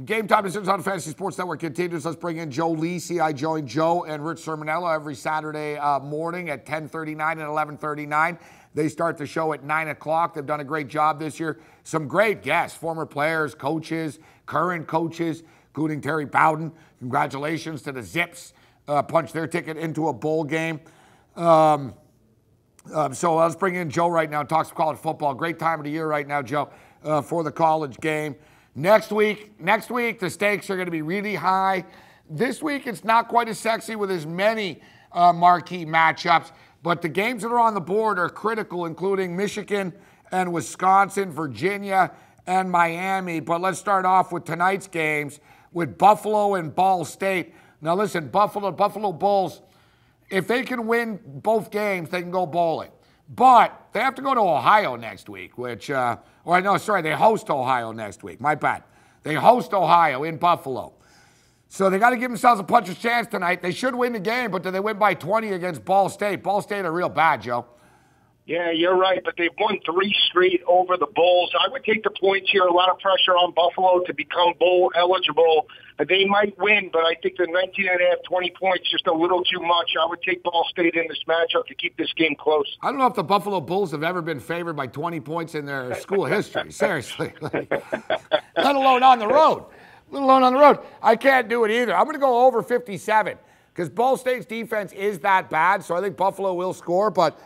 Game time decisions on Fantasy Sports Network continues. Let's bring in Joe Lisi. I join Joe and Rich Sermonello every Saturday morning at 10:39 and 11:39. They start the show at 9 o'clock. They've done a great job this year. Some great guests, former players, coaches, current coaches, including Terry Bowden. Congratulations to the Zips. Punched their ticket into a bowl game. So let's bring in Joe right now. Talk some college football. Great time of the year right now, Joe, for the college game. Next week, the stakes are going to be really high. This week, it's not quite as sexy with as many marquee matchups, but the games that are on the board are critical, including Michigan and Wisconsin, Virginia, and Miami. But let's start off with tonight's games with Buffalo and Ball State. Now listen, Buffalo Bulls, if they can win both games, they can go bowling. But they have to go to Ohio next week, they host Ohio next week. My bad. They host Ohio in Buffalo. So they got to give themselves a puncher's chance tonight. They should win the game, but do they win by 20 against Ball State? Ball State are real bad, Joe. Yeah, you're right, but they've won 3 straight over the Bulls. I would take the points here. A lot of pressure on Buffalo to become bowl eligible. They might win, but I think the 19.5, 20 points, just a little too much. I would take Ball State in this matchup to keep this game close. I don't know if the Buffalo Bulls have ever been favored by 20 points in their school history. Seriously. Let alone on the road. I can't do it either. I'm going to go over 57 because Ball State's defense is that bad, so I think Buffalo will score, but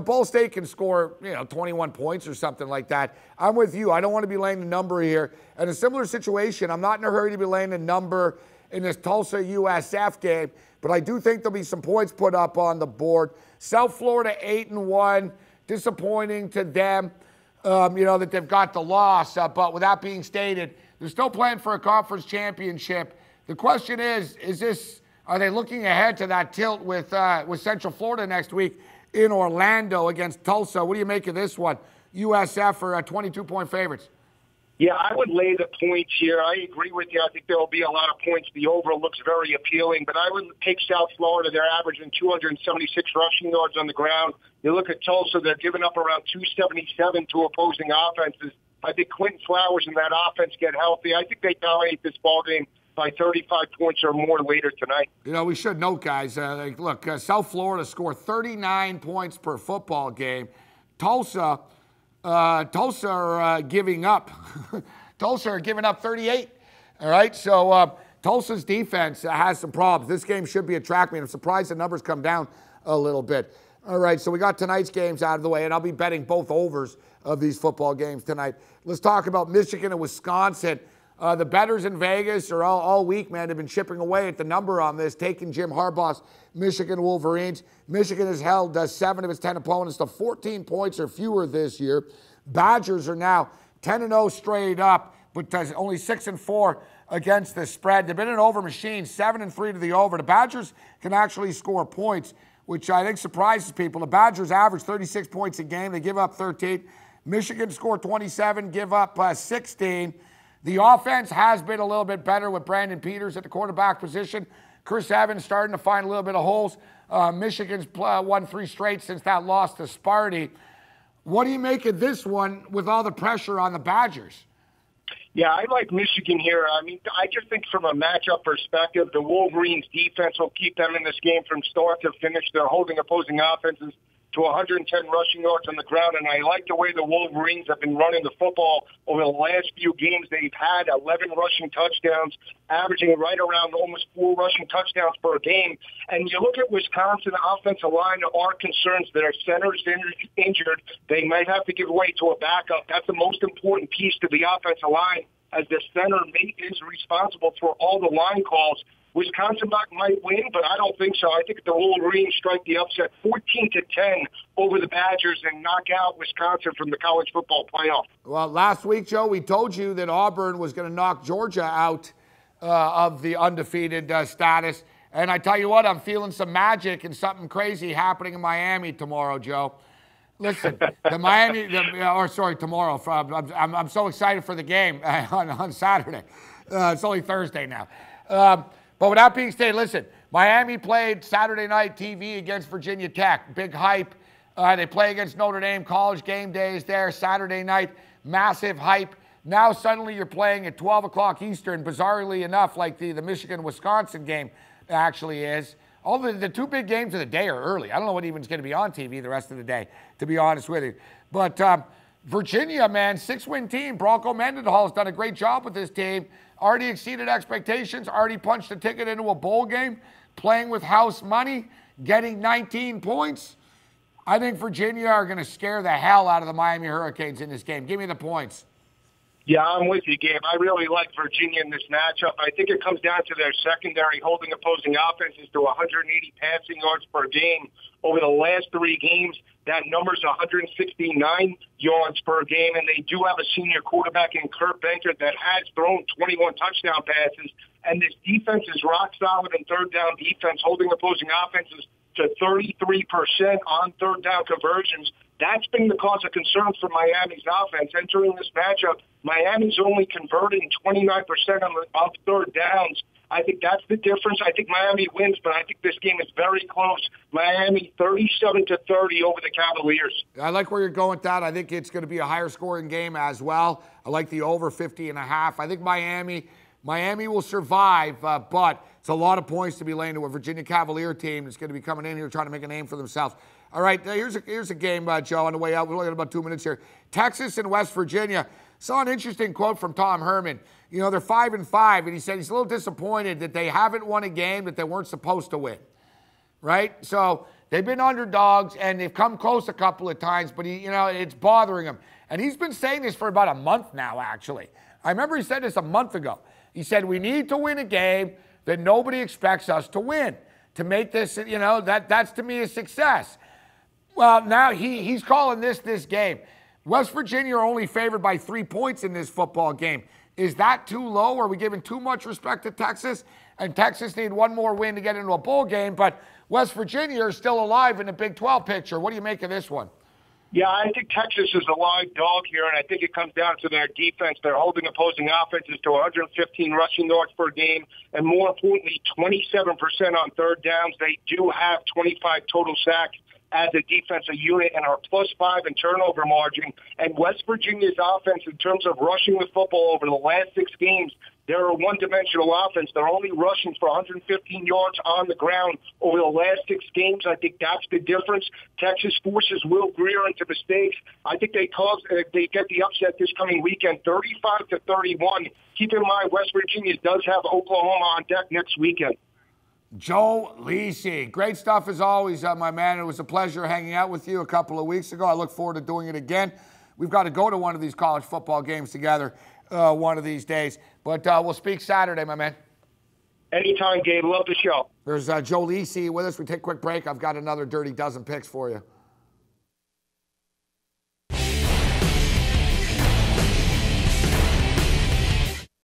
Ball State can score, 21 points or something like that. I'm with you. I don't want to be laying the number here. In a similar situation, I'm not in a hurry to be laying the number in this Tulsa USF game, but I do think there'll be some points put up on the board. South Florida 8-1, disappointing to them, that they've got the loss. But with that being stated, they're still playing for a conference championship. The question is are they looking ahead to that tilt with Central Florida next week in Orlando against Tulsa? What do you make of this one? USF are 22-point favorites. Yeah, I would lay the points here. I agree with you. I think there will be a lot of points. The over looks very appealing, but I would take South Florida. They're averaging 276 rushing yards on the ground. You look at Tulsa, they're giving up around 277 to opposing offenses. I think Quentin Flowers and that offense get healthy. I think they dominate this ballgame by 35 points or more later tonight. We should note, guys, South Florida scored 39 points per football game. Tulsa are giving up. Tulsa are giving up 38. All right, so Tulsa's defense has some problems. This game should be a track meet. I'm surprised the numbers come down a little bit. All right, so we got tonight's games out of the way, and I'll be betting both overs of these football games tonight. Let's talk about Michigan and Wisconsin. The bettors in Vegas are all week, man. They've been chipping away at the number on this, taking Jim Harbaugh's Michigan Wolverines. Michigan has held 7 of its 10 opponents to 14 points or fewer this year. Badgers are now 10-0 straight up, but only 6-4 against the spread. They've been an over machine, 7-3 to the over. The Badgers can actually score points, which I think surprises people. The Badgers average 36 points a game. They give up 13. Michigan scored 27, give up 16. The offense has been a little bit better with Brandon Peters at the quarterback position. Chris Evans starting to find a little bit of holes. Michigan's won 3 straight since that loss to Sparty. What do you make of this one with all the pressure on the Badgers? Yeah, I like Michigan here. I mean, I just think from a matchup perspective, the Wolverines' defense will keep them in this game from start to finish. They're holding opposing offenses to 110 rushing yards on the ground, and I like the way the Wolverines have been running the football over the last few games. They've had 11 rushing touchdowns, averaging right around almost 4 rushing touchdowns per game. And you look at Wisconsin offensive line, there are concerns that our center's injured. They might have to give way to a backup. That's the most important piece to the offensive line, as the center is responsible for all the line calls. Wisconsin might win, but I don't think so. I think the Wolverines strike the upset 14-10 over the Badgers and knock out Wisconsin from the college football playoff. Well, last week, Joe, we told you that Auburn was going to knock Georgia out of the undefeated status. And I tell you what, I'm feeling some magic and something crazy happening in Miami tomorrow, Joe. Listen, tomorrow. I'm so excited for the game on Saturday. It's only Thursday now. But with that being said, listen, Miami played Saturday night TV against Virginia Tech. Big hype. They play against Notre Dame. College game day is there Saturday night. Massive hype. Now suddenly you're playing at 12 o'clock Eastern, bizarrely enough, like the Michigan-Wisconsin game actually is. All the two big games of the day are early. I don't know what even's going to be on TV the rest of the day, to be honest with you. But Virginia, man, 6-win team. Bronco Mendenhall has done a great job with this team. Already exceeded expectations, already punched a ticket into a bowl game, playing with house money, getting 19 points. I think Virginia are going to scare the hell out of the Miami Hurricanes in this game. Give me the points. Yeah, I'm with you, Gabe. I really like Virginia in this matchup. I think it comes down to their secondary holding opposing offenses to 180 passing yards per game. Over the last 3 games, that number's 169 yards per game, and they do have a senior quarterback in Kurt Benkert that has thrown 21 touchdown passes. And this defense is rock solid in third down defense, holding opposing offenses to 33% on third down conversions. That's been the cause of concern for Miami's offense. Entering this matchup, Miami's only converting 29% of third downs. I think that's the difference. I think Miami wins, but I think this game is very close. Miami 37-30 over the Cavaliers. I like where you're going with that. I think it's going to be a higher scoring game as well. I like the over 50.5. I think Miami will survive, but it's a lot of points to be laying to a Virginia Cavalier team that's going to be coming in here trying to make a name for themselves. All right, here's a game, Joe, on the way out. We're only got about 2 minutes here. Texas and West Virginia. Saw an interesting quote from Tom Herman. You know, they're 5-5, and he said he's a little disappointed that they haven't won a game that they weren't supposed to win, right? So they've been underdogs, and they've come close a couple of times, but it's bothering him. And he's been saying this for about a month now, actually. I remember he said this a month ago. He said, we need to win a game that nobody expects us to win to make this, that's to me a success. Well, now he's calling this game. West Virginia are only favored by 3 points in this football game. Is that too low? Are we giving too much respect to Texas? And Texas need one more win to get into a bowl game, but West Virginia is still alive in the Big 12 picture. What do you make of this one? Yeah, I think Texas is a live dog here, and I think it comes down to their defense. They're holding opposing offenses to 115 rushing yards per game, and more importantly, 27% on third downs. They do have 25 total sacks as a defensive unit and are +5 in turnover margin. And West Virginia's offense, in terms of rushing the football over the last 6 games, they're a one-dimensional offense. They're only rushing for 115 yards on the ground over the last 6 games. I think that's the difference. Texas forces Will Grier into mistakes. I think they get the upset this coming weekend, 35-31. Keep in mind, West Virginia does have Oklahoma on deck next weekend. Joe Lisi, great stuff as always, my man. It was a pleasure hanging out with you a couple of weeks ago. I look forward to doing it again. We've got to go to one of these college football games together one of these days. But we'll speak Saturday, my man. Anytime, Gabe. Love the show. There's Joe Lisi with us. We take a quick break. I've got another Dirty Dozen picks for you.